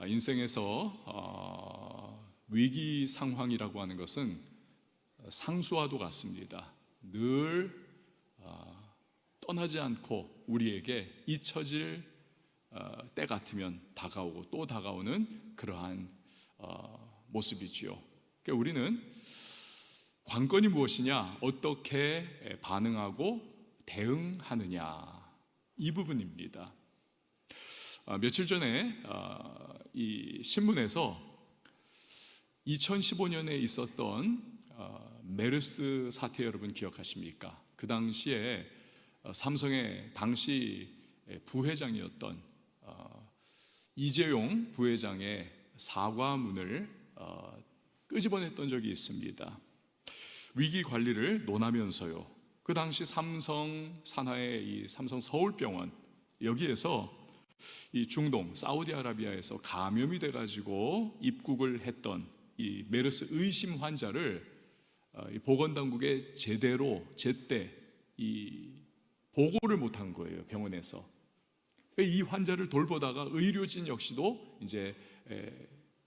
인생에서 위기 상황이라고 하는 것은 상수와도 같습니다. 늘 떠나지 않고 우리에게 잊혀질 때 같으면 다가오고 또 다가오는 그러한 모습이지요. 그러니까 우리는 관건이 무엇이냐, 어떻게 반응하고 대응하느냐, 이 부분입니다. 며칠 전에 이 신문에서 2015년에 있었던 메르스 사태 여러분 기억하십니까? 그 당시에 삼성의 당시 부회장이었던 이재용 부회장의 사과문을 끄집어냈던 적이 있습니다. 위기 관리를 논하면서요, 그 당시 삼성 산하의 이 삼성 서울병원, 여기에서 이 중동 사우디아라비아에서 감염이 돼가지고 입국을 했던 이 메르스 의심 환자를 보건당국에 제때 이 보고를 못한 거예요, 병원에서. 이 환자를 돌보다가 의료진 역시도 이제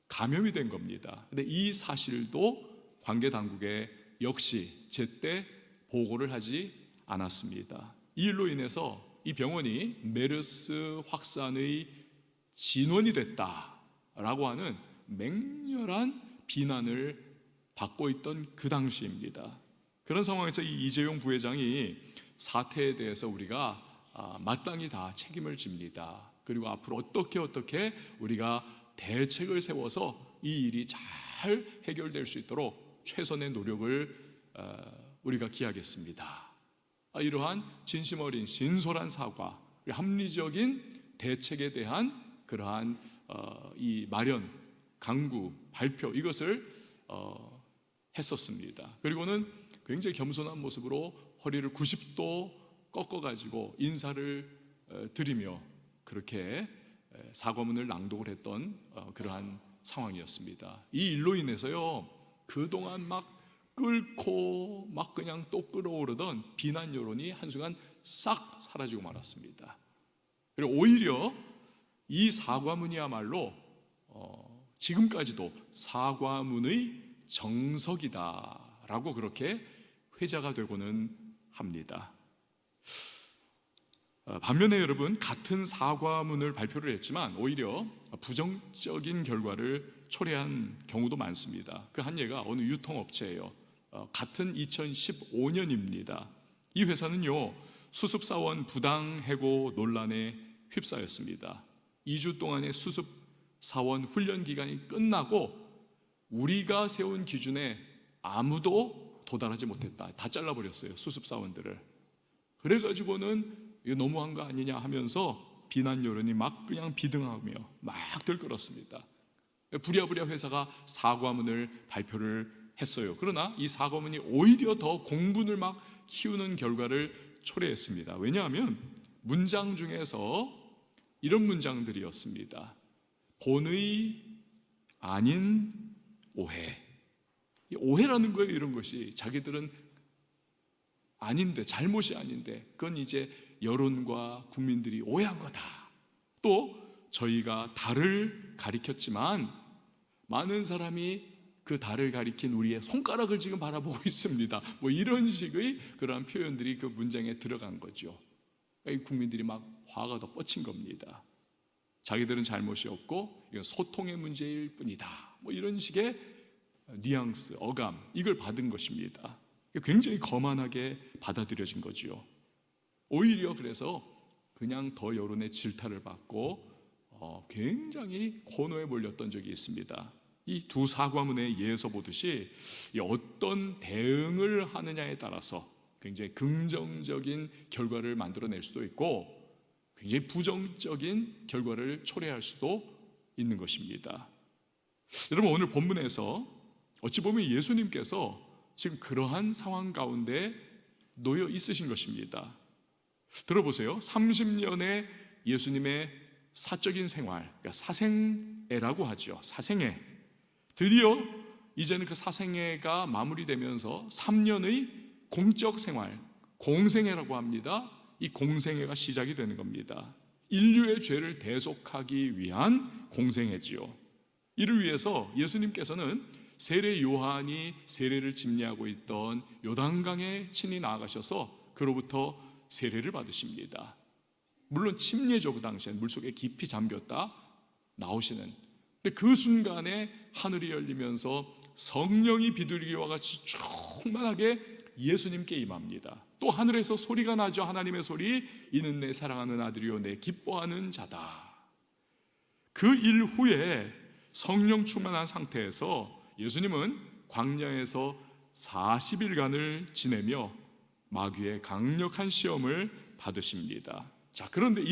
감염이 된 겁니다. 근데 이 사실도 관계 당국에 역시 제때 보고를 하지 않았습니다. 이 일로 인해서 이 병원이 메르스 확산의 진원이 됐다라고 하는 맹렬한 비난을 받고 있던 그 당시입니다. 그런 상황에서 이 이재용 부회장이 사태에 대해서 우리가 마땅히 다 책임을 집니다. 그리고 앞으로 어떻게 우리가 대책을 세워서 이 일이 잘 해결될 수 있도록 최선의 노력을 우리가 기하겠습니다. 이러한 진심 어린 진솔한 사과, 합리적인 대책에 대한 그러한 이 마련, 강구, 발표, 이것을 했었습니다. 그리고는 굉장히 겸손한 모습으로 허리를 90도 꺾어가지고 인사를 드리며 그렇게 사과문을 낭독을 했던 그러한 상황이었습니다. 이 일로 인해서요, 그동안 막 끓고 막 그냥 또 끓어오르던 비난 여론이 한순간 싹 사라지고 말았습니다. 그리고 오히려 이 사과문이야말로 지금까지도 사과문의 정석이다라고 그렇게 회자가 되고는 합니다. 반면에 여러분, 같은 사과문을 발표를 했지만 오히려 부정적인 결과를 초래한 경우도 많습니다. 그 한 예가 어느 유통업체예요. 같은 2015년입니다. 이 회사는요, 수습사원 부당해고 논란에 휩싸였습니다. 2주 동안의 수습사원 훈련 기간이 끝나고 우리가 세운 기준에 아무도 도달하지 못했다. 다 잘라버렸어요, 수습사원들을. 그래가지고는 이거 너무한 거 아니냐 하면서 비난 여론이 막 그냥 비등하며 막 들끓었습니다. 부랴부랴 회사가 사과문을 발표를 했어요. 그러나 이 사과문이 오히려 더 공분을 막 키우는 결과를 초래했습니다. 왜냐하면 문장 중에서 이런 문장들이었습니다. 본의 아닌 오해. 오해라는 거예요, 이런 것이. 자기들은 아닌데, 잘못이 아닌데, 그건 이제 여론과 국민들이 오해한 거다. 또 저희가 달을 가리켰지만 많은 사람이 그 달을 가리킨 우리의 손가락을 지금 바라보고 있습니다. 뭐 이런 식의 그러한 표현들이 그 문장에 들어간 거죠. 국민들이 막 화가 더 뻗친 겁니다. 자기들은 잘못이 없고 이건 소통의 문제일 뿐이다. 뭐 이런 식의 뉘앙스, 어감, 이걸 받은 것입니다. 굉장히 거만하게 받아들여진 거지요. 오히려 그래서 그냥 더 여론의 질타를 받고 굉장히 고노에 몰렸던 적이 있습니다. 이 두 사과문의 예에서 보듯이 어떤 대응을 하느냐에 따라서 굉장히 긍정적인 결과를 만들어낼 수도 있고 굉장히 부정적인 결과를 초래할 수도 있는 것입니다. 여러분, 오늘 본문에서 어찌 보면 예수님께서 지금 그러한 상황 가운데 놓여 있으신 것입니다. 들어보세요. 30년의 예수님의 사적인 생활, 그러니까 사생애라고 하죠. 사생애. 드디어 이제는 그 사생애가 마무리되면서 3년의 공적 생활, 공생애라고 합니다. 이 공생애가 시작이 되는 겁니다. 인류의 죄를 대속하기 위한 공생애지요. 이를 위해서 예수님께서는 세례 요한이 세례를 집례하고 있던 요단강에 친히 나아가셔서 그로부터 세례를 받으십니다. 물론 침례죠. 그 당시엔 물속에 깊이 잠겼다 나오시는. 근데 그 순간에 하늘이 열리면서 성령이 비둘기와 같이 충만하게 예수님께 임합니다. 또 하늘에서 소리가 나죠. 하나님의 소리, 이는 내 사랑하는 아들이요 내 기뻐하는 자다. 그 일 후에 성령 충만한 상태에서 예수님은 광야에서 40일간을 지내며 마귀의 강력한 시험을 받으십니다. 자, 그런데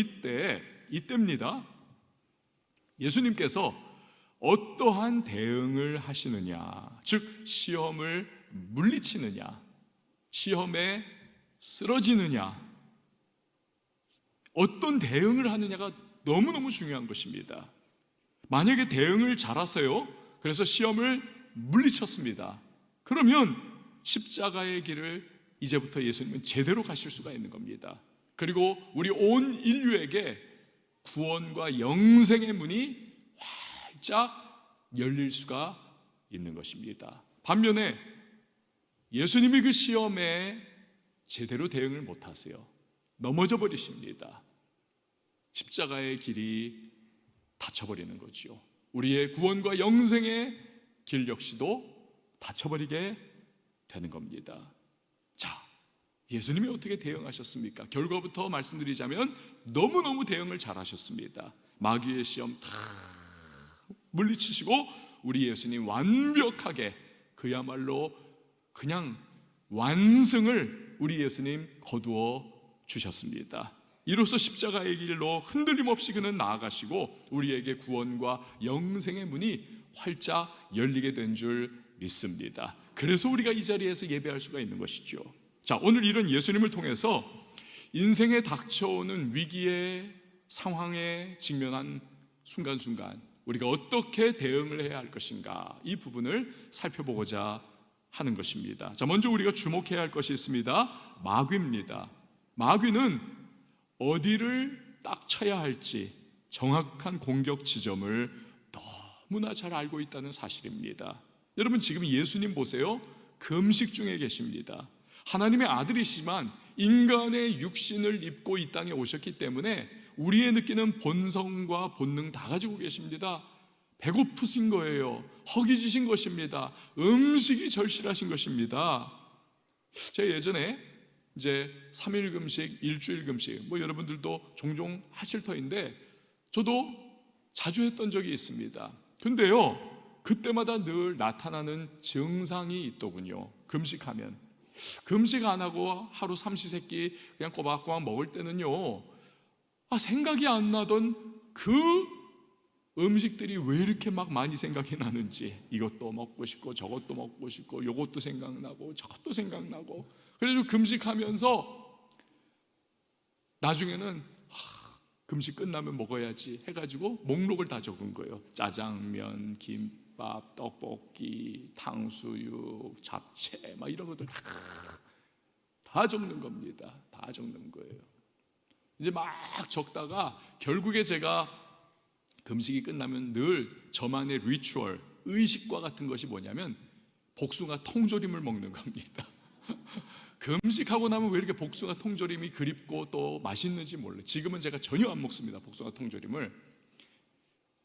이때입니다. 예수님께서 어떠한 대응을 하시느냐, 즉 시험을 물리치느냐, 시험에 쓰러지느냐, 어떤 대응을 하느냐가 너무너무 중요한 것입니다. 만약에 대응을 잘하세요, 그래서 시험을 물리쳤습니다. 그러면 십자가의 길을 이제부터 예수님은 제대로 가실 수가 있는 겁니다. 그리고 우리 온 인류에게 구원과 영생의 문이 활짝 열릴 수가 있는 것입니다. 반면에 예수님이 그 시험에 제대로 대응을 못하세요. 넘어져 버리십니다. 십자가의 길이 닫혀버리는 거지요. 우리의 구원과 영생의 길 역시도 닫혀버리게 되는 겁니다. 자, 예수님이 어떻게 대응하셨습니까? 결과부터 말씀드리자면 너무너무 대응을 잘하셨습니다. 마귀의 시험 다 물리치시고 우리 예수님 완벽하게, 그야말로 그냥 완승을 우리 예수님 거두어 주셨습니다. 이로써 십자가의 길로 흔들림 없이 그는 나아가시고 우리에게 구원과 영생의 문이 활짝 열리게 된 줄 믿습니다. 그래서 우리가 이 자리에서 예배할 수가 있는 것이죠. 자, 오늘 이런 예수님을 통해서 인생에 닥쳐오는 위기의 상황에 직면한 순간순간 우리가 어떻게 대응을 해야 할 것인가, 이 부분을 살펴보고자 하는 것입니다. 자, 먼저 우리가 주목해야 할 것이 있습니다. 마귀입니다. 마귀는 어디를 딱 쳐야 할지 정확한 공격 지점을 너무나 잘 알고 있다는 사실입니다. 여러분, 지금 예수님 보세요. 금식 중에 계십니다. 하나님의 아들이시지만 인간의 육신을 입고 이 땅에 오셨기 때문에 우리의 느끼는 본성과 본능 다 가지고 계십니다. 배고프신 거예요. 허기지신 것입니다. 음식이 절실하신 것입니다. 제가 예전에 이제 3일 금식, 일주일 금식, 여러분들도 종종 하실 터인데 저도 자주 했던 적이 있습니다. 근데요, 그때마다 늘 나타나는 증상이 있더군요. 금식하면. 금식 안 하고 하루 삼시세끼 그냥 꼬박꼬박 먹을 때는요, 생각이 안 나던 그 음식들이 왜 이렇게 막 많이 생각이 나는지, 이것도 먹고 싶고 저것도 먹고 싶고 요것도 생각나고 저것도 생각나고, 그래서 금식하면서 나중에는 금식 끝나면 먹어야지 해가지고 목록을 다 적은 거예요. 짜장면, 김밥, 떡볶이, 탕수육, 잡채 막 이런 것들 다 적는 겁니다. 다 적는 거예요. 이제 막 적다가 결국에 제가 금식이 끝나면 늘 저만의 리추얼, 의식과 같은 것이 뭐냐면 복숭아 통조림을 먹는 겁니다. 금식하고 나면 왜 이렇게 복숭아 통조림이 그립고 또 맛있는지 몰라요. 지금은 제가 전혀 안 먹습니다. 복숭아 통조림을.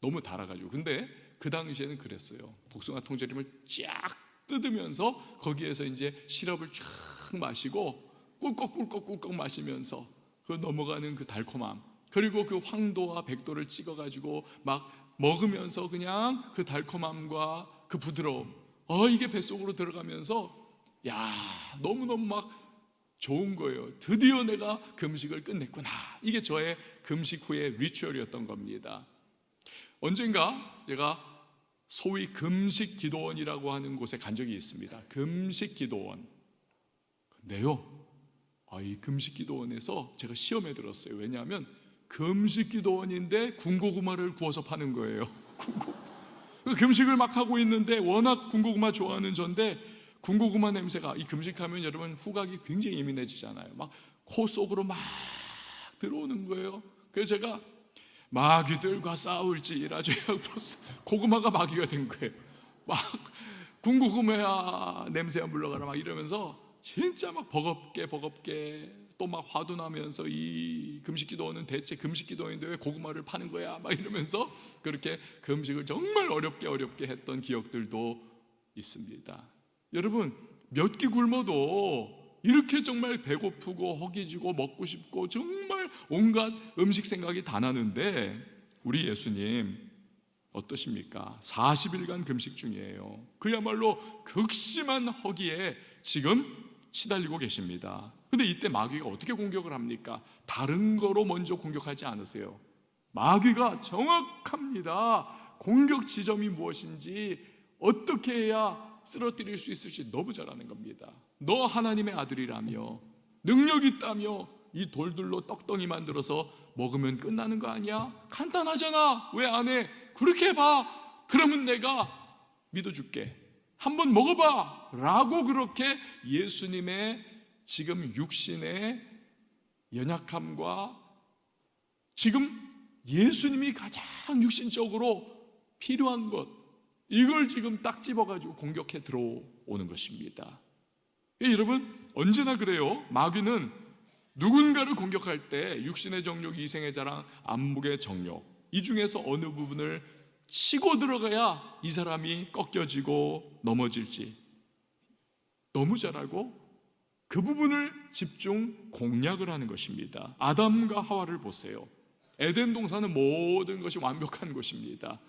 너무 달아가지고. 근데 그 당시에는 그랬어요. 복숭아 통조림을 쫙 뜯으면서 거기에서 이제 시럽을 쫙 마시고 꿀꺽꿀꺽꿀꺽 마시면서 그 넘어가는 그 달콤함, 그리고 그 황도와 백도를 찍어가지고 막 먹으면서 그냥 그 달콤함과 그 부드러움, 이게 뱃속으로 들어가면서 너무너무 막 좋은 거예요. 드디어 내가 금식을 끝냈구나. 이게 저의 금식 후의 리추얼이었던 겁니다. 언젠가 제가 소위 금식 기도원이라고 하는 곳에 간 적이 있습니다. 금식 기도원. 근데요, 이 금식 기도원에서 제가 시험에 들었어요. 왜냐하면 금식 기도원인데 군고구마를 구워서 파는 거예요. 금식을 막 하고 있는데 워낙 군고구마 좋아하는 전데 군고구마 냄새가, 이 금식하면 여러분 후각이 굉장히 예민해지잖아요. 막 코 속으로 막 들어오는 거예요. 그래서 제가 마귀들과 싸울지라 고구마가 마귀가 된 거예요. 막 군고구마야 냄새가 물러가라 막 이러면서 진짜 막 버겁게 또 막 화도 나면서 이 금식기도원은 대체 금식기도원인데 왜 고구마를 파는 거야 막 이러면서 그렇게 금식을 정말 어렵게 했던 기억들도 있습니다. 여러분, 몇 끼 굶어도 이렇게 정말 배고프고 허기지고 먹고 싶고 정말 온갖 음식 생각이 다 나는데 우리 예수님 어떠십니까? 40일간 금식 중이에요. 그야말로 극심한 허기에 지금 시달리고 계십니다. 근데 이때 마귀가 어떻게 공격을 합니까? 다른 거로 먼저 공격하지 않으세요. 마귀가 정확합니다. 공격 지점이 무엇인지, 어떻게 해야 쓰러뜨릴 수 있을지 너무 잘 아는 겁니다. 너 하나님의 아들이라며, 능력 있다며 이 돌들로 떡덩이 만들어서 먹으면 끝나는 거 아니야? 간단하잖아. 왜 안 해? 그렇게 해봐. 그러면 내가 믿어줄게. 한번 먹어봐 라고 그렇게 예수님의 지금 육신의 연약함과 지금 예수님이 가장 육신적으로 필요한 것, 이걸 지금 딱 집어가지고 공격해 들어오는 것입니다. 여러분, 언제나 그래요. 마귀는 누군가를 공격할 때 육신의 정욕, 이생의 자랑, 안목의 정욕, 이 중에서 어느 부분을 치고 들어가야 이 사람이 꺾여지고 넘어질지 너무 잘 알고 그 부분을 집중 공략을 하는 것입니다. 아담과 하와를 보세요. 에덴 동산은 모든 것이 완벽한 곳입니다.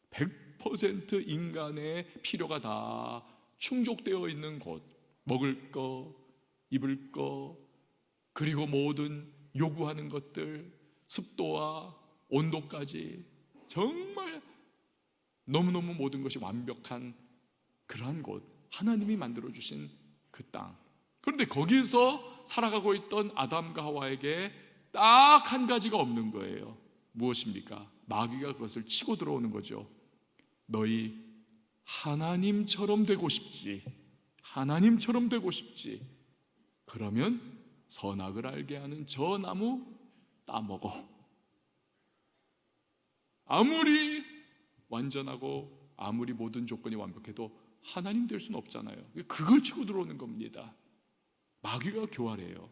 100% 인간의 필요가 다 충족되어 있는 곳, 먹을 거, 입을 거, 그리고 모든 요구하는 것들, 습도와 온도까지 정말 너무너무 모든 것이 완벽한 그러한 곳, 하나님이 만들어주신 그 땅. 그런데 거기서 살아가고 있던 아담과 하와에게 딱 한 가지가 없는 거예요. 무엇입니까? 마귀가 그것을 치고 들어오는 거죠. 너희 하나님처럼 되고 싶지, 하나님처럼 되고 싶지. 그러면 선악을 알게 하는 저 나무 따먹어. 아무리 완전하고 아무리 모든 조건이 완벽해도 하나님 될 수는 없잖아요. 그걸 치고 들어오는 겁니다. 마귀가 교활해요.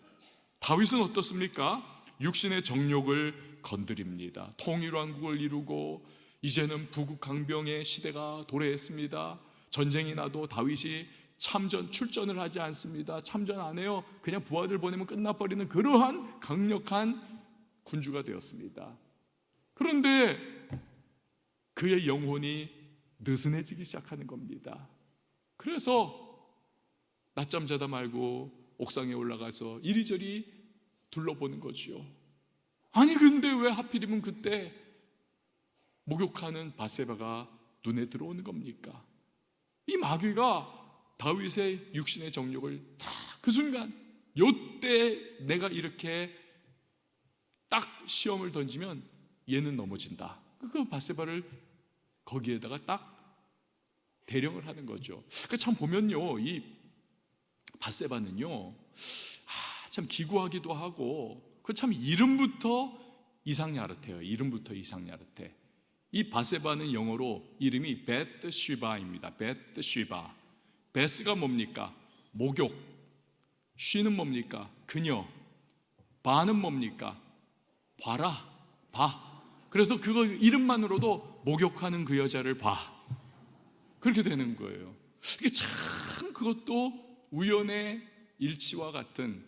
다윗은 어떻습니까? 육신의 정욕을 건드립니다. 통일왕국을 이루고 이제는 부국강병의 시대가 도래했습니다. 전쟁이 나도 다윗이 출전을 하지 않습니다. 참전 안 해요. 그냥 부하들 보내면 끝나버리는 그러한 강력한 군주가 되었습니다. 그런데 그의 영혼이 느슨해지기 시작하는 겁니다. 그래서 낮잠 자다 말고 옥상에 올라가서 이리저리 둘러보는 거지요. 아니 근데 왜 하필이면 그때 목욕하는 바세바가 눈에 들어오는 겁니까? 이 마귀가 다윗의 육신의 정욕을 다 그 순간, 요때 내가 이렇게 딱 시험을 던지면 얘는 넘어진다. 그 바세바를 거기에다가 딱 대령을 하는 거죠. 참 보면요, 이 바세바는요, 참 기구하기도 하고, 그 참 이름부터 이상야릇해요. 이름부터 이상야릇해. 이 바세바는 영어로 이름이 베트쉐바입니다. 베트쉐바. 베스가 뭡니까? 목욕. 쉬는 뭡니까? 그녀. 바는 뭡니까? 봐라. 봐. 그래서 그거 이름만으로도 목욕하는 그 여자를 봐. 그렇게 되는 거예요. 이게 참 그것도 우연의 일치와 같은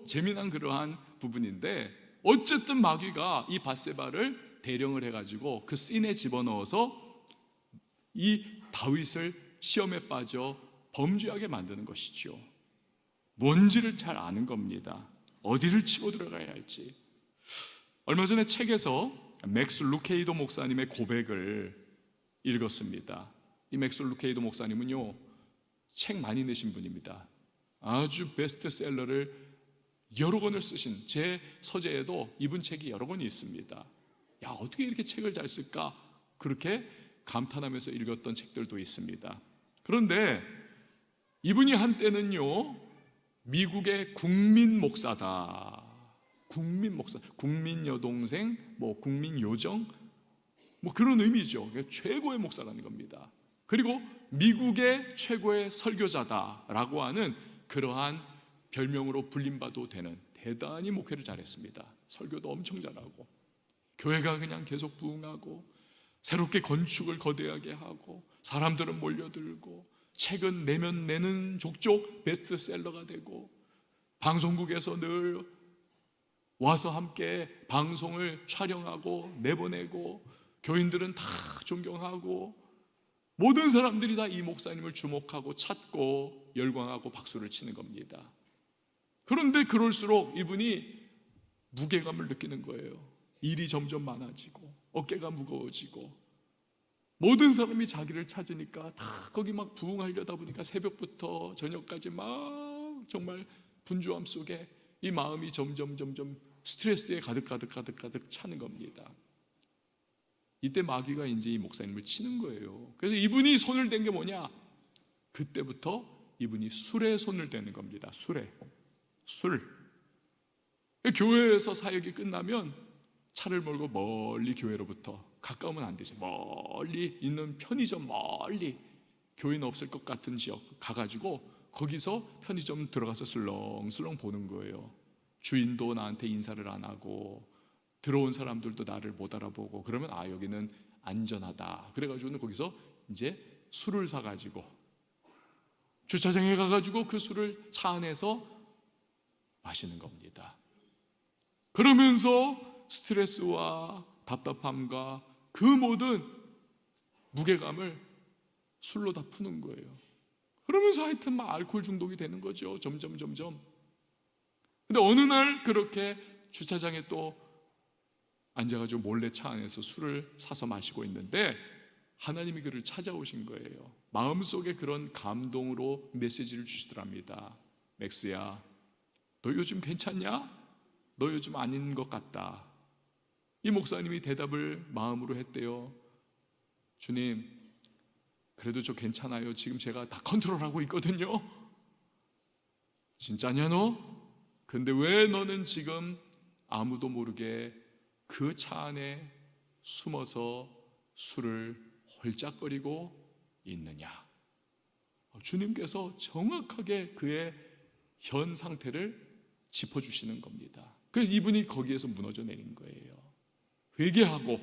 재미난 그러한 부분인데, 어쨌든 마귀가 이 바세바를 대령을 해가지고 그 씬에 집어넣어서 이 다윗을 시험에 빠져 범죄하게 만드는 것이죠. 뭔지를 잘 아는 겁니다. 어디를 치고 들어가야 할지. 얼마 전에 책에서 맥스 루케이도 목사님의 고백을 읽었습니다. 이 맥스 루케이도 목사님은요, 책 많이 내신 분입니다. 아주 베스트셀러를 여러 권을 쓰신, 제 서재에도 이분 책이 여러 권이 있습니다. 야, 어떻게 이렇게 책을 잘 쓸까? 그렇게 감탄하면서 읽었던 책들도 있습니다. 그런데 이분이 한때는요, 미국의 국민 목사다, 국민 목사, 국민 여동생, 뭐 국민 요정, 뭐 그런 의미죠. 최고의 목사라는 겁니다. 그리고 미국의 최고의 설교자다라고 하는 그러한 별명으로 불림받아도 되는 대단히 목회를 잘했습니다. 설교도 엄청 잘하고 교회가 그냥 계속 부흥하고 새롭게 건축을 거대하게 하고 사람들은 몰려들고 책은 내면 내는 족족 베스트셀러가 되고 방송국에서 늘 와서 함께 방송을 촬영하고 내보내고 교인들은 다 존경하고 모든 사람들이 다 이 목사님을 주목하고 찾고 열광하고 박수를 치는 겁니다. 그런데 그럴수록 이분이 무게감을 느끼는 거예요. 일이 점점 많아지고 어깨가 무거워지고 모든 사람이 자기를 찾으니까 다 거기 막 부흥하려다 보니까 새벽부터 저녁까지 막 정말 분주함 속에 이 마음이 점점 스트레스에 가득 차는 겁니다. 이때 마귀가 이제 이 목사님을 치는 거예요. 그래서 이분이 손을 댄 게 뭐냐? 그때부터 이분이 술에 손을 대는 겁니다. 술. 교회에서 사역이 끝나면 차를 몰고 멀리 교회로부터, 가까우면 안 되죠, 멀리 있는 편의점, 멀리 교회는 없을 것 같은 지역 가가지고 거기서 편의점 들어가서 슬렁슬렁 보는 거예요. 주인도 나한테 인사를 안 하고 들어온 사람들도 나를 못 알아보고 그러면 아, 여기는 안전하다. 그래가지고는 거기서 이제 술을 사가지고 주차장에 가가지고 그 술을 차 안에서 마시는 겁니다. 그러면서 스트레스와 답답함과 그 모든 무게감을 술로 다 푸는 거예요. 그러면서 하여튼 막 알코올 중독이 되는 거죠. 점점. 근데 어느 날 그렇게 주차장에 또 앉아가지고 몰래 차 안에서 술을 사서 마시고 있는데 하나님이 그를 찾아오신 거예요. 마음속에 그런 감동으로 메시지를 주시더랍니다. 맥스야, 너 요즘 괜찮냐? 너 요즘 아닌 것 같다. 이 목사님이 대답을 마음으로 했대요. 주님, 그래도 저 괜찮아요. 지금 제가 다 컨트롤하고 있거든요. 진짜냐 너? 근데 왜 너는 지금 아무도 모르게 그 차 안에 숨어서 술을 홀짝거리고 있느냐? 주님께서 정확하게 그의 현 상태를 짚어주시는 겁니다. 그래서 이분이 거기에서 무너져 내린 거예요. 회개하고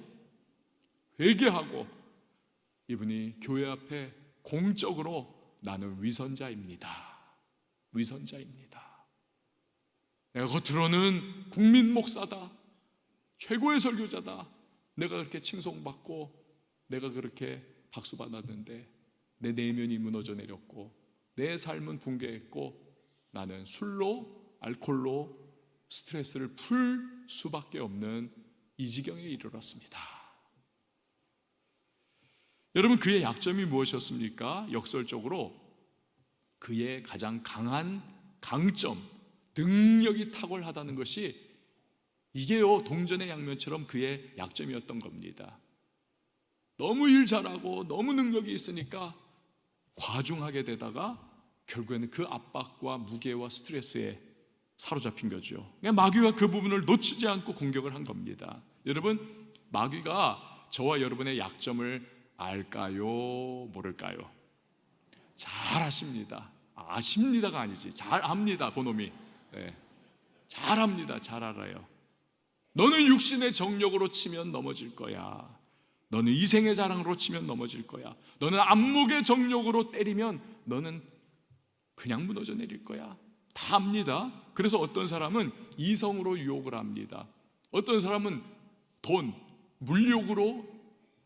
이분이 교회 앞에 공적으로 나는 위선자입니다. 내가 겉으로는 국민 목사다, 최고의 설교자다, 내가 그렇게 칭송받고 내가 그렇게 박수받았는데 내 내면이 무너져 내렸고 내 삶은 붕괴했고 나는 술로, 알코올로 스트레스를 풀 수밖에 없는 이 지경에 이르렀습니다. 여러분, 그의 약점이 무엇이었습니까? 역설적으로 그의 가장 강한 강점, 능력이 탁월하다는 것이 이게요, 동전의 양면처럼 그의 약점이었던 겁니다. 너무 일 잘하고 너무 능력이 있으니까 과중하게 되다가 결국에는 그 압박과 무게와 스트레스에 사로잡힌 거죠. 그러니까 마귀가 그 부분을 놓치지 않고 공격을 한 겁니다. 여러분, 마귀가 저와 여러분의 약점을 알까요? 모를까요? 잘 아십니다. 아십니다가 아니지, 잘 압니다. 그놈이 잘 압니다. 잘 알아요. 너는 육신의 정력으로 치면 넘어질 거야. 너는 이생의 자랑으로 치면 넘어질 거야. 너는 안목의 정력으로 때리면 너는 그냥 무너져 내릴 거야. 다 압니다. 그래서 어떤 사람은 이성으로 유혹을 합니다. 어떤 사람은 돈, 물욕으로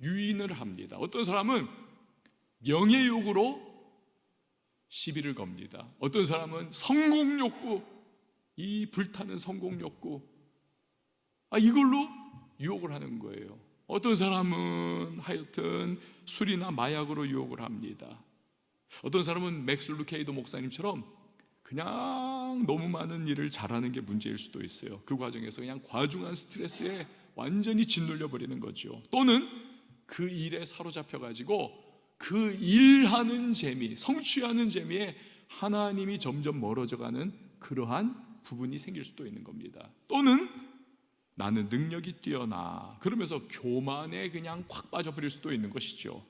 유인을 합니다. 어떤 사람은 명예욕으로 시비를 겁니다. 어떤 사람은 성공욕구, 이 불타는 성공욕구, 이걸로 유혹을 하는 거예요. 어떤 사람은 하여튼 술이나 마약으로 유혹을 합니다. 어떤 사람은 맥스 루케이도 목사님처럼 그냥 너무 많은 일을 잘하는 게 문제일 수도 있어요. 그 과정에서 그냥 과중한 스트레스에 완전히 짓눌려 버리는 거죠. 또는 그 일에 사로잡혀 가지고 그 일하는 재미, 성취하는 재미에 하나님이 점점 멀어져 가는 그러한 부분이 생길 수도 있는 겁니다. 또는 나는 능력이 뛰어나 그러면서 교만에 그냥 확 빠져버릴 수도 있는 것이죠.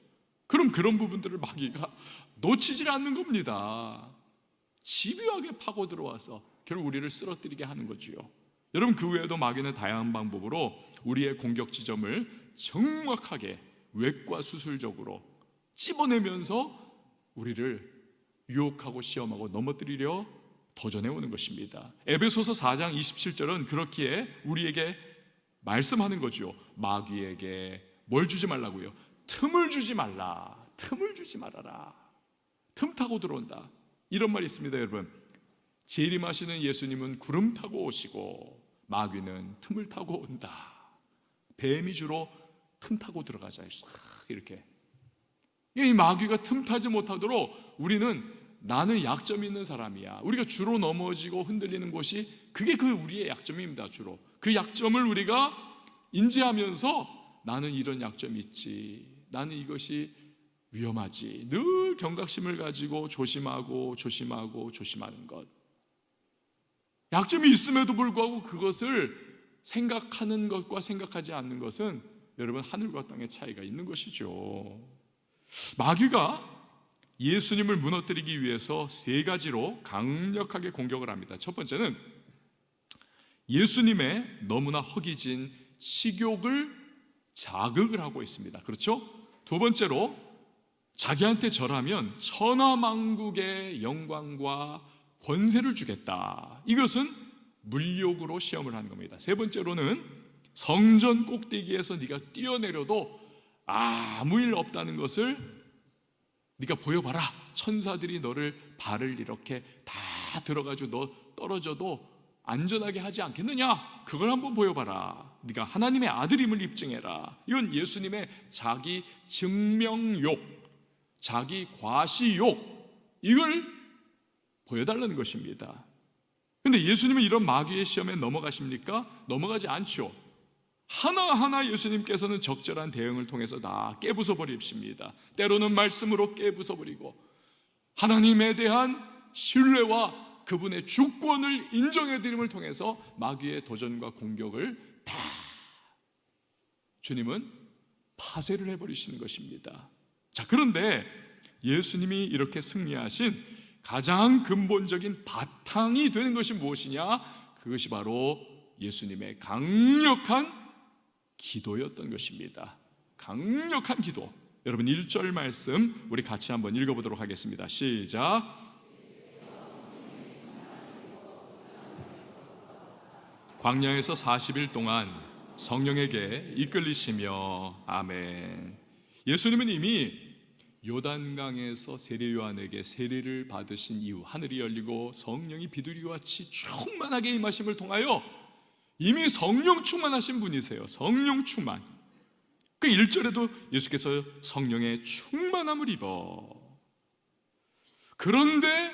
그럼 그런 부분들을 마귀가 놓치질 않는 겁니다. 집요하게 파고 들어와서 결국 우리를 쓰러뜨리게 하는 거지요. 여러분, 그 외에도 마귀는 다양한 방법으로 우리의 공격 지점을 정확하게 외과 수술적으로 찝어내면서 우리를 유혹하고 시험하고 넘어뜨리려 도전해 오는 것입니다. 에베소서 4장 27절은 그렇기에 우리에게 말씀하는 거죠. 마귀에게 뭘 주지 말라고요? 틈을 주지 말라. 틈을 주지 말아라. 틈 타고 들어온다. 이런 말이 있습니다. 여러분, 재림하시는 예수님은 구름 타고 오시고 마귀는 틈을 타고 온다. 뱀이 주로 틈 타고 들어가자. 이렇게 이 마귀가 틈 타지 못하도록 우리는 나는 약점이 있는 사람이야. 우리가 주로 넘어지고 흔들리는 곳이 그게 그 우리의 약점입니다. 주로 그 약점을 우리가 인지하면서 나는 이런 약점이 있지, 나는 이것이 위험하지, 늘 경각심을 가지고 조심하고 조심하는 것. 약점이 있음에도 불구하고 그것을 생각하는 것과 생각하지 않는 것은 여러분 하늘과 땅의 차이가 있는 것이죠. 마귀가 예수님을 무너뜨리기 위해서 세 가지로 강력하게 공격을 합니다. 첫 번째는 예수님의 너무나 허기진 식욕을 자극을 하고 있습니다. 그렇죠? 두 번째로 자기한테 절하면 천하만국의 영광과 권세를 주겠다. 이것은 물욕으로 시험을 하는 겁니다. 세 번째로는 성전 꼭대기에서 네가 뛰어내려도 아무 일 없다는 것을 네가 보여봐라. 천사들이 너를 발을 이렇게 다 들어가지고 너 떨어져도 안전하게 하지 않겠느냐? 그걸 한번 보여봐라. 네가 하나님의 아들임을 입증해라. 이건 예수님의 자기 증명욕, 자기 과시욕, 이걸 보여달라는 것입니다. 그런데 예수님은 이런 마귀의 시험에 넘어가십니까? 넘어가지 않죠. 하나하나 예수님께서는 적절한 대응을 통해서 다 깨부숴 버립니다. 때로는 말씀으로 깨부숴 버리고 하나님에 대한 신뢰와 그분의 주권을 인정해 드림을 통해서 마귀의 도전과 공격을 다 주님은 파쇄를 해버리시는 것입니다. 자, 그런데 예수님이 이렇게 승리하신 가장 근본적인 바탕이 되는 것이 무엇이냐? 그것이 바로 예수님의 강력한 기도였던 것입니다. 강력한 기도. 여러분 1절 말씀 우리 같이 한번 읽어보도록 하겠습니다. 시작. 광야에서 40일 동안 성령에게 이끌리시며. 아멘. 예수님은 이미 요단강에서 세례 요한에게 세례를 받으신 이후 하늘이 열리고 성령이 비둘기와 같이 충만하게 임하심을 통하여 이미 성령 충만하신 분이세요. 성령 충만. 그 1절에도 예수께서 성령의 충만함을 입어. 그런데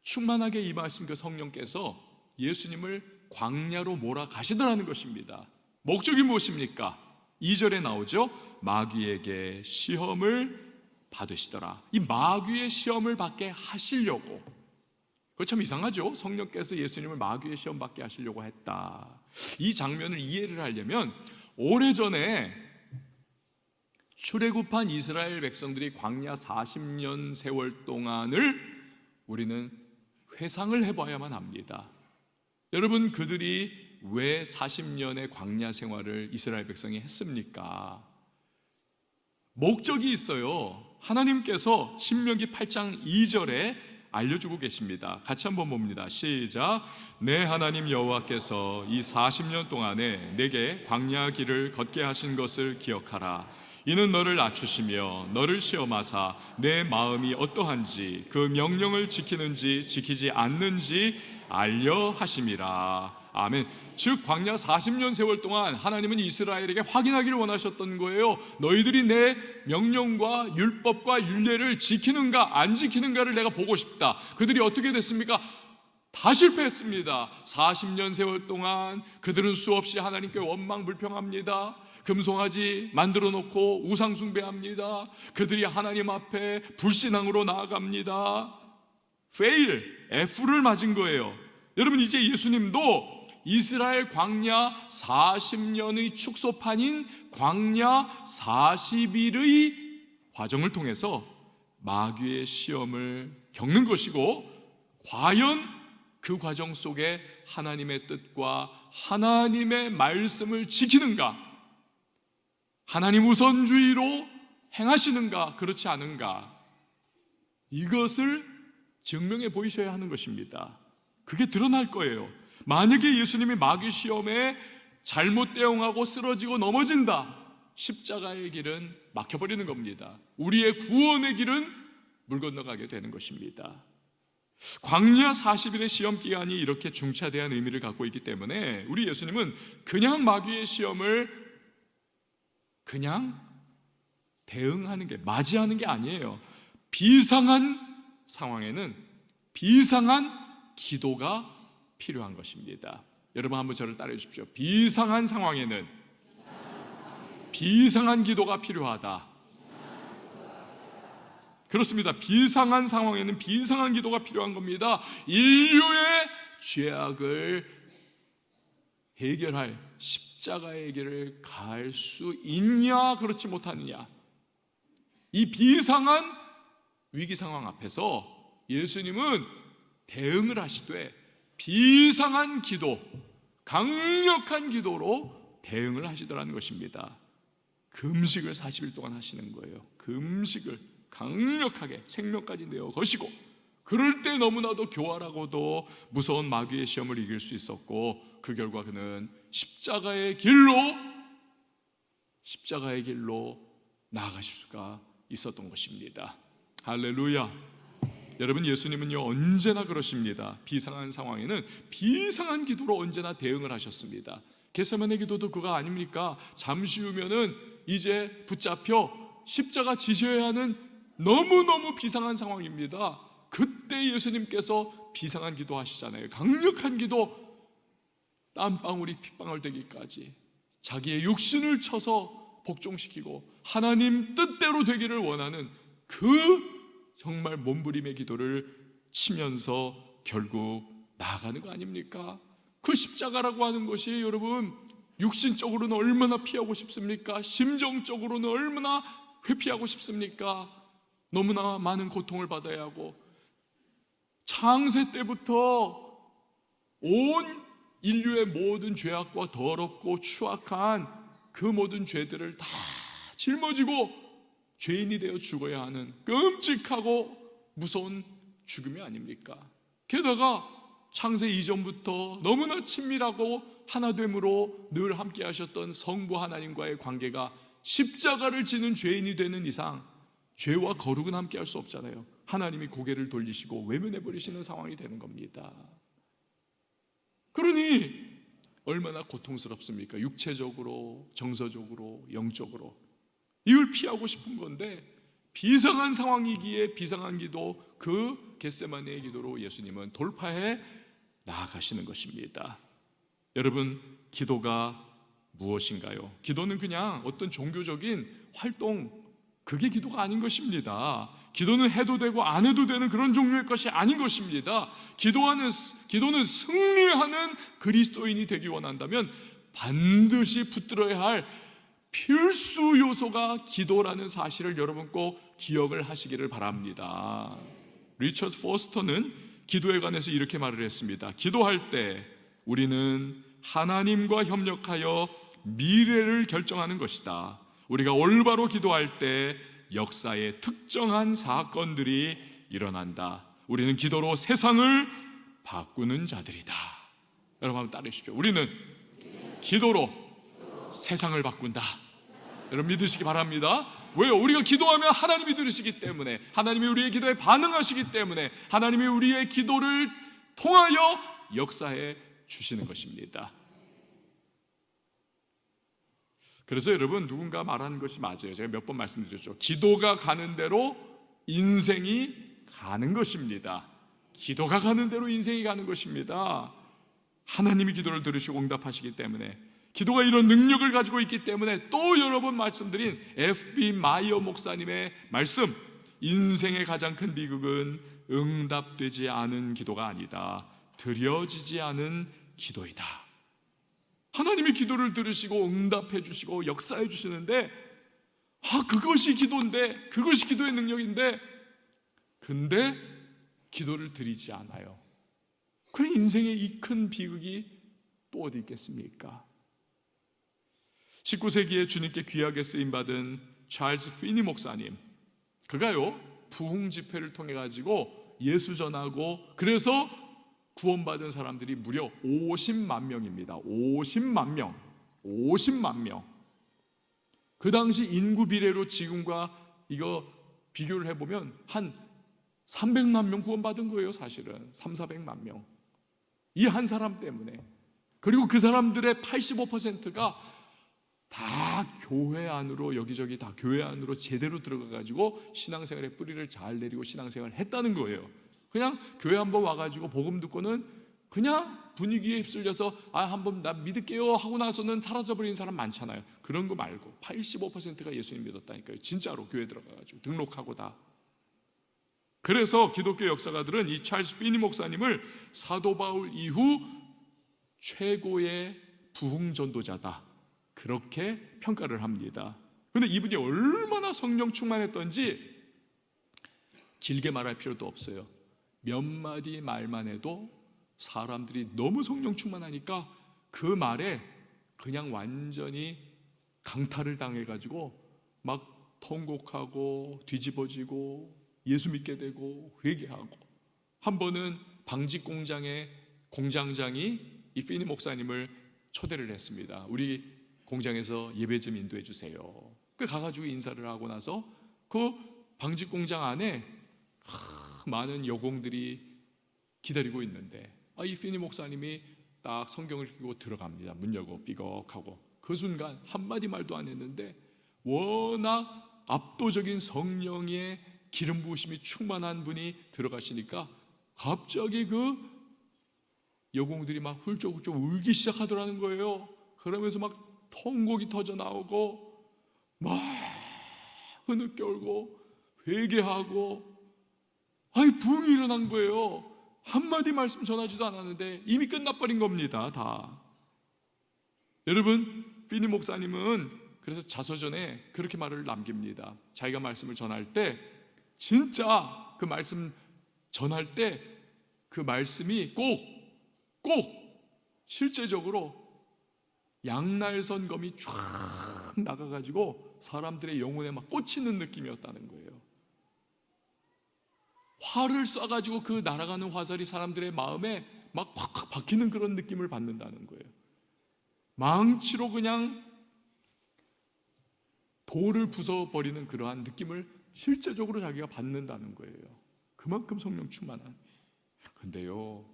충만하게 임하신 그 성령께서 예수님을 광야로 몰아가시더라는 것입니다. 목적이 무엇입니까? 2절에 나오죠. 마귀에게 시험을 받으시더라. 이 마귀의 시험을 받게 하시려고. 그거 참 이상하죠. 성령께서 예수님을 마귀의 시험 받게 하시려고 했다. 이 장면을 이해를 하려면 오래전에 출애굽한 이스라엘 백성들이 광야 40년 세월 동안을 우리는 회상을 해봐야만 합니다. 여러분, 그들이 왜 40년의 광야 생활을 이스라엘 백성이 했습니까? 목적이 있어요. 하나님께서 신명기 8장 2절에 알려주고 계십니다. 같이 한번 봅니다. 시작. 내 하나님 여호와께서 이 40년 동안에 내게 광야 길을 걷게 하신 것을 기억하라. 이는 너를 낮추시며 너를 시험하사 내 마음이 어떠한지 그 명령을 지키는지 지키지 않는지 알려 하심이라. 아멘. 즉 광야 40년 세월 동안 하나님은 이스라엘에게 확인하기를 원하셨던 거예요. 너희들이 내 명령과 율법과 율례를 지키는가 안 지키는가를 내가 보고 싶다. 그들이 어떻게 됐습니까? 다 실패했습니다. 40년 세월 동안 그들은 수없이 하나님께 원망불평합니다. 금송아지 만들어 놓고 우상 숭배합니다. 그들이 하나님 앞에 불신앙으로 나아갑니다. F를 맞은 거예요. 여러분, 이제 예수님도 이스라엘 광야 40년의 축소판인 광야 40일의 과정을 통해서 마귀의 시험을 겪는 것이고, 과연 그 과정 속에 하나님의 뜻과 하나님의 말씀을 지키는가, 하나님 우선주의로 행하시는가, 그렇지 않은가, 이것을 증명해 보이셔야 하는 것입니다. 그게 드러날 거예요. 만약에 예수님이 마귀 시험에 잘못 대응하고 쓰러지고 넘어진다, 십자가의 길은 막혀버리는 겁니다. 우리의 구원의 길은 물 건너가게 되는 것입니다. 광야 40일의 시험 기간이 이렇게 중차대한 의미를 갖고 있기 때문에 우리 예수님은 그냥 마귀의 시험을 그냥 대응하는 게, 맞이하는 게 아니에요. 비상한 상황에는 비상한 기도가 필요한 것입니다. 여러분, 한번 저를 따라해 주십시오. 비상한 상황에는 비상한 기도가 필요하다. 그렇습니다. 비상한 상황에는 비상한 기도가 필요한 겁니다. 인류의 죄악을 해결할 십자가의 길을 갈 수 있냐, 그렇지 못하느냐, 이 비상한 위기 상황 앞에서 예수님은 대응을 하시되 비상한 기도, 강력한 기도로 대응을 하시더라는 것입니다. 금식을 40일 동안 하시는 거예요. 금식을 강력하게 생명까지 내어 거시고, 그럴 때 너무나도 교활하고도 무서운 마귀의 시험을 이길 수 있었고, 그 결과 그는 십자가의 길로 나아가실 수가 있었던 것입니다. 할렐루야. 여러분, 예수님은요 언제나 그러십니다. 비상한 상황에는 비상한 기도로 언제나 대응을 하셨습니다. 겟세마네 기도도 그거 아닙니까? 잠시 후면은 이제 붙잡혀 십자가 지셔야 하는 너무너무 비상한 상황입니다. 그때 예수님께서 비상한 기도 하시잖아요. 강력한 기도, 땀방울이 핏방울 되기까지 자기의 육신을 쳐서 복종시키고 하나님 뜻대로 되기를 원하는 그 정말 몸부림의 기도를 치면서 결국 나아가는 거 아닙니까? 그 십자가라고 하는 것이 여러분, 육신적으로는 얼마나 피하고 싶습니까? 심정적으로는 얼마나 회피하고 싶습니까? 너무나 많은 고통을 받아야 하고, 창세 때부터 온 인류의 모든 죄악과 더럽고 추악한 그 모든 죄들을 다 짊어지고 죄인이 되어 죽어야 하는 끔찍하고 무서운 죽음이 아닙니까? 게다가 창세 이전부터 너무나 친밀하고 하나됨으로 늘 함께 하셨던 성부 하나님과의 관계가 십자가를 지는 죄인이 되는 이상 죄와 거룩은 함께 할 수 없잖아요. 하나님이 고개를 돌리시고 외면해버리시는 상황이 되는 겁니다. 그러니 얼마나 고통스럽습니까? 육체적으로, 정서적으로, 영적으로. 이걸 피하고 싶은 건데 비상한 상황이기에 비상한 기도, 그 겟세마네의 기도로 예수님은 돌파해 나아가시는 것입니다. 여러분, 기도가 무엇인가요? 기도는 그냥 어떤 종교적인 활동, 그게 기도가 아닌 것입니다. 기도는 해도 되고 안 해도 되는 그런 종류의 것이 아닌 것입니다. 기도는 승리하는 그리스도인이 되기 원한다면 반드시 붙들어야 할 필수 요소가 기도라는 사실을 여러분 꼭 기억을 하시기를 바랍니다. 리처드 포스터는 기도에 관해서 이렇게 말을 했습니다. 기도할 때 우리는 하나님과 협력하여 미래를 결정하는 것이다. 우리가 올바로 기도할 때 역사의 특정한 사건들이 일어난다. 우리는 기도로 세상을 바꾸는 자들이다. 여러분 한번 따르십시오. 우리는 기도로 세상을 바꾼다. 여러분 믿으시기 바랍니다. 왜요? 우리가 기도하면 하나님이 들으시기 때문에, 하나님이 우리의 기도에 반응하시기 때문에, 하나님이 우리의 기도를 통하여 역사해 주시는 것입니다. 그래서 여러분, 누군가 말하는 것이 맞아요. 제가 몇 번 말씀드렸죠. 기도가 가는 대로 인생이 가는 것입니다. 기도가 가는 대로 인생이 가는 것입니다. 하나님이 기도를 들으시고 응답하시기 때문에, 기도가 이런 능력을 가지고 있기 때문에, 또 여러 번 말씀드린 F.B. 마이어 목사님의 말씀, 인생의 가장 큰 비극은 응답되지 않은 기도가 아니다, 드려지지 않은 기도이다. 하나님이 기도를 들으시고 응답해 주시고 역사해 주시는데, 그것이 기도인데, 그것이 기도의 능력인데, 근데 기도를 드리지 않아요. 그래, 인생의 이 큰 비극이 또 어디 있겠습니까? 19세기에 주님께 귀하게 쓰임받은 찰스 피니 목사님, 그가요 부흥 집회를 통해 가지고 예수 전하고, 그래서 구원받은 사람들이 무려 50만 명입니다. 50만 명. 50만 명. 그 당시 인구 비례로 지금과 이거 비교를 해보면 한 300만 명 구원받은 거예요. 사실은 300~400만 명. 이 한 사람 때문에. 그리고 그 사람들의 85%가 다 교회 안으로, 여기저기 다 교회 안으로 제대로 들어가가지고 신앙생활의 뿌리를 잘 내리고 신앙생활을 했다는 거예요. 그냥 교회 한번 와가지고 복음 듣고는 그냥 분위기에 휩쓸려서 한번 나 믿을게요 하고 나서는 사라져버린 사람 많잖아요. 그런 거 말고 85%가 예수님 믿었다니까요. 진짜로 교회 들어가가지고 등록하고 다. 그래서 기독교 역사가들은 이 찰스 피니 목사님을 사도 바울 이후 최고의 부흥 전도자다, 그렇게 평가를 합니다. 그런데 이분이 얼마나 성령 충만했던지 길게 말할 필요도 없어요. 몇 마디 말만 해도 사람들이 너무 성령 충만하니까 그 말에 그냥 완전히 강탈을 당해가지고 막 통곡하고 뒤집어지고 예수 믿게 되고 회개하고. 한 번은 방직 공장의 공장장이 이 피니 목사님을 초대를 했습니다. 우리 공장에서 예배 좀 인도해 주세요. 그 가가지고 인사를 하고 나서 그 방직 공장 안에 많은 여공들이 기다리고 있는데 이 피니 목사님이 딱 성경을 읽고 들어갑니다. 문 열고 삐걱하고. 그 순간 한마디 말도 안 했는데 워낙 압도적인 성령의 기름 부으심이 충만한 분이 들어가시니까 갑자기 그 여공들이 막 훌쩍훌쩍 울기 시작하더라는 거예요. 그러면서 막 통곡이 터져 나오고 막 흐느껴 회개하고, 부흥이 일어난 거예요. 한마디 말씀 전하지도 않았는데 이미 끝나버린 겁니다. 다. 여러분, 피니 목사님은 그래서 자서전에 그렇게 말을 남깁니다. 자기가 말씀을 전할 때 진짜 그 말씀 전할 때 그 말씀이 꼭 실제적으로 양날선검이 쫙 나가가지고 사람들의 영혼에 막 꽂히는 느낌이었다는 거예요. 활을 쏴가지고 그 날아가는 화살이 사람들의 마음에 막 콱콱 박히는 그런 느낌을 받는다는 거예요. 망치로 그냥 돌을 부숴버리는 그러한 느낌을 실제적으로 자기가 받는다는 거예요. 그만큼 성령 충만한. 근데요,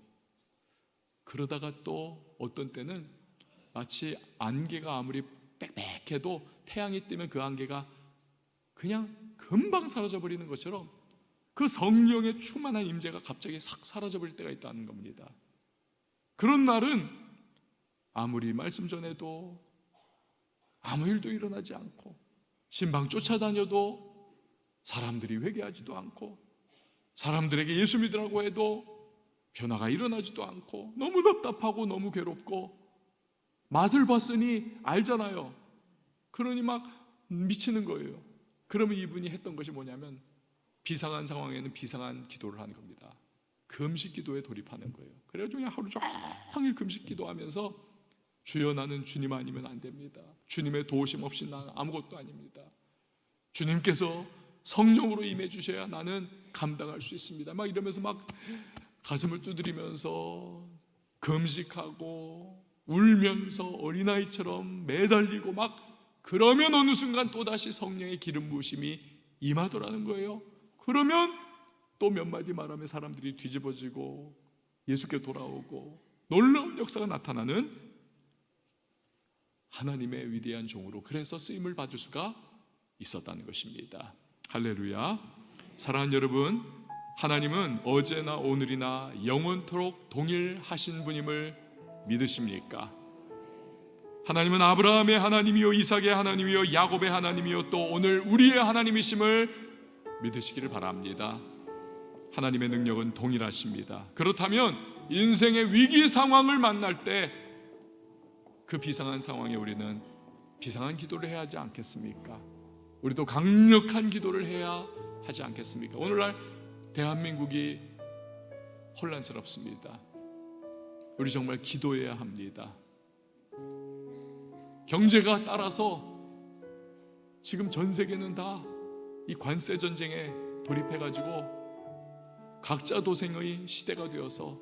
그러다가 또 어떤 때는 마치 안개가 아무리 빽빽해도 태양이 뜨면 그 안개가 그냥 금방 사라져버리는 것처럼 그 성령의 충만한 임재가 갑자기 싹 사라져버릴 때가 있다는 겁니다. 그런 날은 아무리 말씀 전해도 아무 일도 일어나지 않고, 신방 쫓아다녀도 사람들이 회개하지도 않고, 사람들에게 예수 믿으라고 해도 변화가 일어나지도 않고, 너무 답답하고 너무 괴롭고, 맛을 봤으니 알잖아요. 그러니 막 미치는 거예요. 그러면 이분이 했던 것이 뭐냐면 비상한 상황에는 비상한 기도를 하는 겁니다. 금식 기도에 돌입하는 거예요. 그래가지고 그냥 하루 종일 금식 기도하면서 주여 나는 주님 아니면 안 됩니다. 주님의 도우심 없이 나는 아무것도 아닙니다. 주님께서 성령으로 임해 주셔야 나는 감당할 수 있습니다. 막 이러면서 막 가슴을 두드리면서 금식하고 울면서 어린아이처럼 매달리고 막, 그러면 어느 순간 또다시 성령의 기름 부으심이 임하더라는 거예요. 그러면 또 몇 마디 말하면 사람들이 뒤집어지고 예수께 돌아오고 놀라운 역사가 나타나는 하나님의 위대한 종으로 그래서 쓰임을 받을 수가 있었다는 것입니다. 할렐루야. 사랑하는 여러분, 하나님은 어제나 오늘이나 영원토록 동일하신 분임을 믿으십니까? 하나님은 아브라함의 하나님이요 이삭의 하나님이요 야곱의 하나님이요 또 오늘 우리의 하나님이심을 믿으시기를 바랍니다. 하나님의 능력은 동일하십니다. 그렇다면 인생의 위기 상황을 만날 때 그 비상한 상황에 우리는 비상한 기도를 해야 하지 않겠습니까? 우리도 강력한 기도를 해야 하지 않겠습니까? 오늘날 대한민국이 혼란스럽습니다. 우리 정말 기도해야 합니다. 경제가 따라서 지금 전 세계는 다 이 관세 전쟁에 돌입해가지고 각자 도생의 시대가 되어서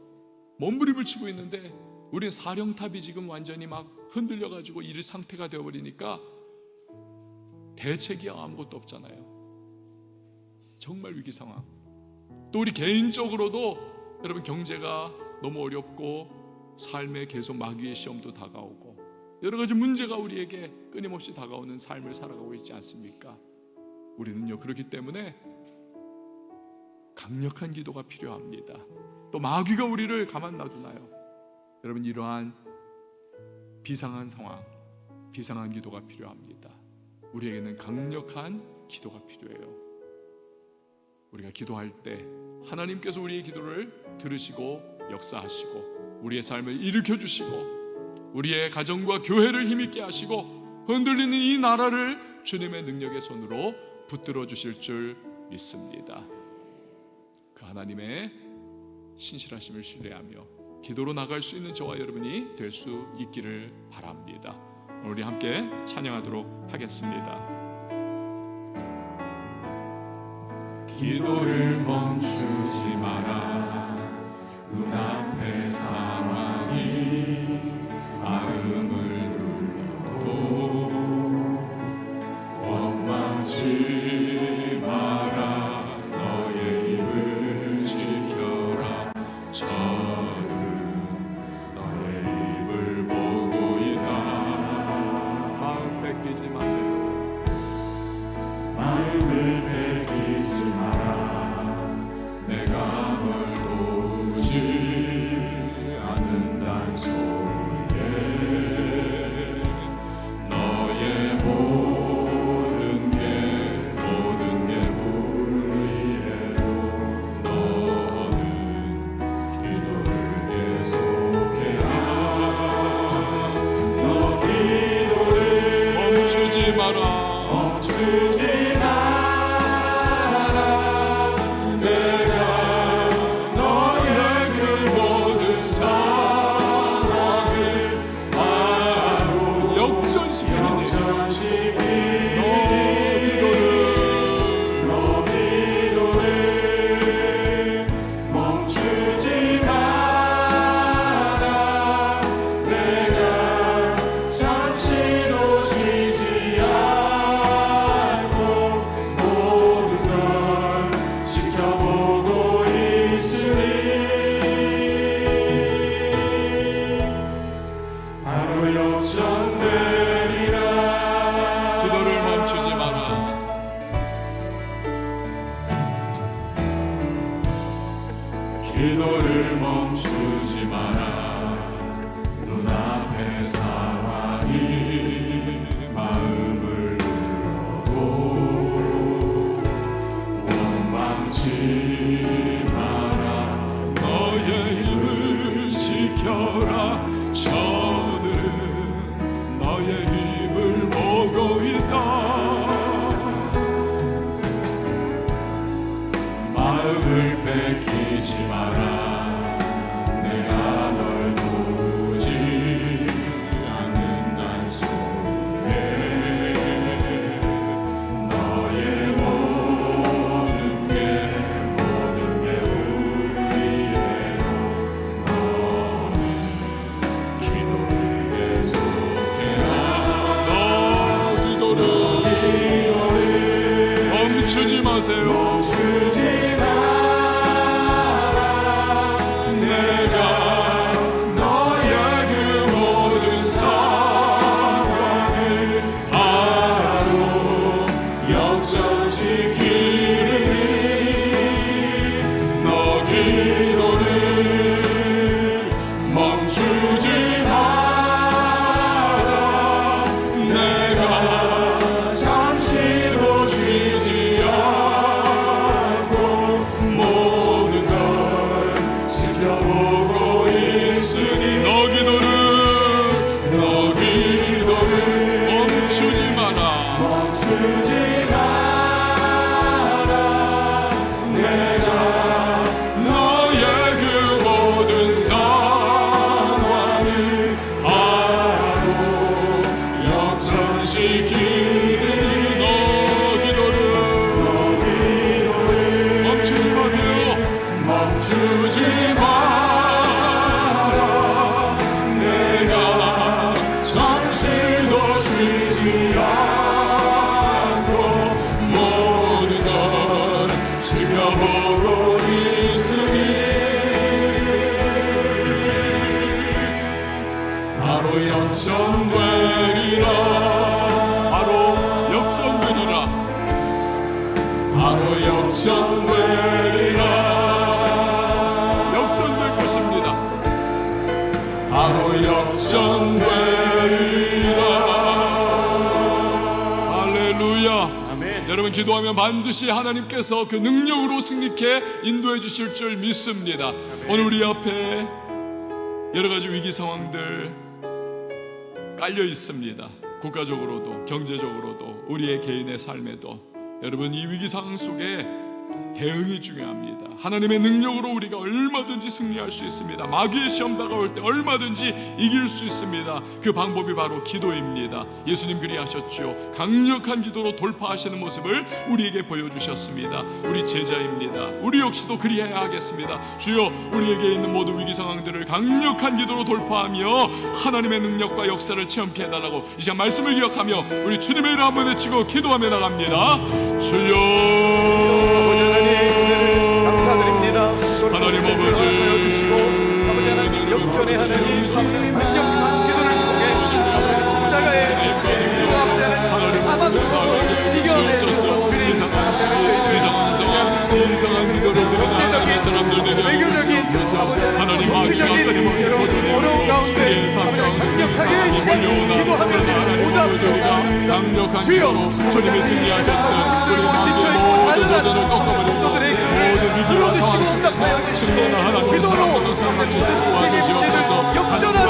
몸부림을 치고 있는데 우리는 사령탑이 지금 완전히 막 흔들려가지고 이럴 상태가 되어버리니까 대책이 아무것도 없잖아요. 정말 위기 상황. 또 우리 개인적으로도 여러분 경제가 너무 어렵고 삶에 계속 마귀의 시험도 다가오고 여러 가지 문제가 우리에게 끊임없이 다가오는 삶을 살아가고 있지 않습니까? 우리는요 그렇기 때문에 강력한 기도가 필요합니다. 또 마귀가 우리를 가만 놔두나요? 여러분 이러한 비상한 상황, 비상한 기도가 필요합니다. 우리에게는 강력한 기도가 필요해요. 우리가 기도할 때 하나님께서 우리의 기도를 들으시고 역사하시고 우리의 삶을 일으켜 주시고 우리의 가정과 교회를 힘있게 하시고 흔들리는 이 나라를 주님의 능력의 손으로 붙들어 주실 줄 믿습니다. 그 하나님의 신실하심을 신뢰하며 기도로 나갈 수 있는 저와 여러분이 될 수 있기를 바랍니다. 오늘 우리 함께 찬양하도록 하겠습니다. 기도를 멈추지 마라. 눈앞의 상황이 마음을 눌러도 원망치 마라. 너의 입을 지켜라. 저들은 너의 입을 보고 있다. 마음 뺏기지 마세요. 마음을 뺏기지 마라. 내가 널 도우지 않는단 소리에 너의 모든 게 불리해도 너는 기도를 계속해라. 너 기도를 멈추지 마라. 멈추지 마라. 내가 너의 그 모든 상황을 바로 역전시키는 역전시키니 너 기도를 너 기도를 멈추지 마라. 내가 잠시도 쉬지 않고 모든 걸 지켜보고 있으니 바로 역전되리라. 기도를 멈추지 마라. 기도를 멈추지 마라. 눈앞의 상황이 마음을 눌러도 원망치 마라. 너의 입을 지켜라. 저들은 너의 입을 보고 있다. 마음을 뺏기지 마라. 내가 널 도우지 않는단 소리에 너의 모든 게 불리해도 너는 기도를 계속해라. 너 기도를 멈추지 마세요. 멈추지 마라. 내가 너의 그 모든 상황을 바로 역전시키니 너 기도를 멈추지 마라. 내가 잠시도 쉬지 않고 모든 걸 지켜보고 바로 역전되리라. 바로 역전되리라. 바로 역전되리라. 역전될 것입니다. 바로 역전되리라. 할렐루야. 아멘. 여러분 기도하면 반드시 하나님께서 그 능력으로 승리케 인도해 주실 줄 믿습니다. 오늘 우리 앞에 여러 가지 위기 상황들 깔려 있습니다. 국가적으로도 경제적으로도 우리의 개인의 삶에도 여러분 이 위기 상황 속에 대응이 중요합니다. 하나님의 능력으로 우리가 얼마든지 승리할 수 있습니다. 마귀의 시험 다가올 때 얼마든지 이길 수 있습니다. 그 방법이 바로 기도입니다. 예수님 그리하셨죠. 강력한 기도로 돌파하시는 모습을 우리에게 보여주셨습니다. 우리 제자입니다. 우리 역시도 그리해야 하겠습니다. 주여, 우리에게 있는 모든 위기 상황들을 강력한 기도로 돌파하며 하나님의 능력과 역사를 체험케 해달라고 이 시간 말씀을 기억하며 우리 주님의 이름 한번 외치고 기도하며 나갑니다. 주여, 감사드립니다. 하나님 아버지, 주시고 아버지 하나님 역전의 하나님 하나님 강력한 기도를 통해 아버지 십자가의 그리고 아버지 하나님 사망을 이겨내주셨던 주님 이상한 기도를 드러나는 사람들 외교적인 하나님 정치적인 어려운 가운데 강력하게 시간 기도하며 오잡니다. 강력한 주여, 기도로 주님이 승리하셨던 우리 지쳐있고 모든 도전을 자연한 꺾어버리고 성도들의 모든 위기와 들어주시고 상황 속에서 응답하여 승리하는 하나님의 기도로 사랑과 사랑하시고 도와주시옵소서. 역전하는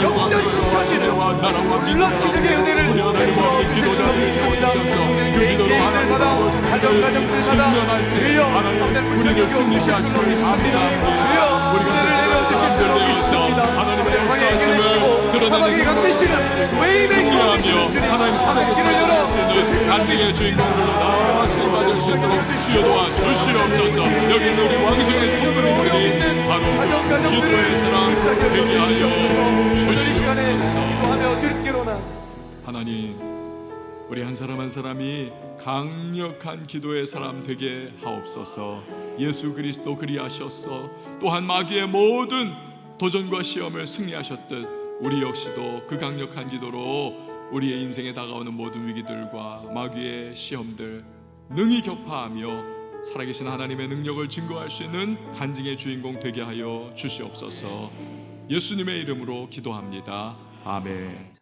역전시켜지는 물론기적의 은혜를 베풀어 주실 줄 믿습니다. 개인들마다 가정가정들마다 주여 아버지 불쌍히 여겨주실 줄 믿습니다. 주여 은혜를 내려주실 줄 믿습니다. 방에 이겨내시고 사막에 강대시는 웨이메이커 되시는 주님 길을 열어 주실 줄 간증의 주인공들로 다 쓰임받을 수 있도록 주여 도와주시옵소서. 여기 있는 우리 왕성의 성도님들이 바로 기도의 사랑 되게 하여 오늘 이 시간에 주시옵소서. 기도하며 드릴게로나. 하나님, 우리 한 사람 한 사람이 강력한 기도의 사람 되게 하옵소서. 예수 그리스도 그리하셨어. 또한 마귀의 모든 도전과 시험을 승리하셨듯 우리 역시도 그 강력한 기도로 우리의 인생에 다가오는 모든 위기들과 마귀의 시험들 능히 격파하며 살아계신 하나님의 능력을 증거할 수 있는 간증의 주인공 되게 하여 주시옵소서. 예수님의 이름으로 기도합니다. 아멘.